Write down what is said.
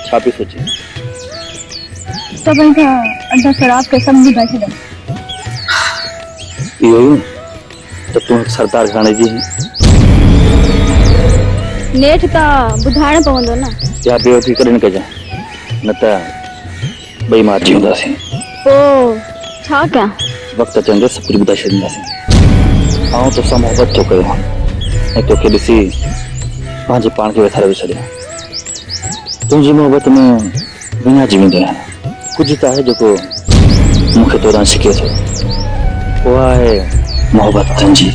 छा पई सोची? सभई खां अदा शराब के समझी बैठे थे। इहो ई त तूं सरदार घराणे जी नेठ ता बुधाइण पवंदो न। या बेवकूफ़ी कॾहिं न कजांइ, न त ॿई मारिजी वेंदासीं। पोइ छा कयां? वक़्तु अचंदे सभु कुझु ॿुधाए छॾींदासीं। आउं तोसां मोहबत थो कयो ऐं तोखे ॾिसी पंहिंजे पाण खे वेठारे छॾियां। तुंहिंजी मोहबत में विञाइजी वेंदो आहियां। कुझु त आहे जेको मूंखे तोरां छिके थो, उहा आहे मोहबत तुंहिंजी।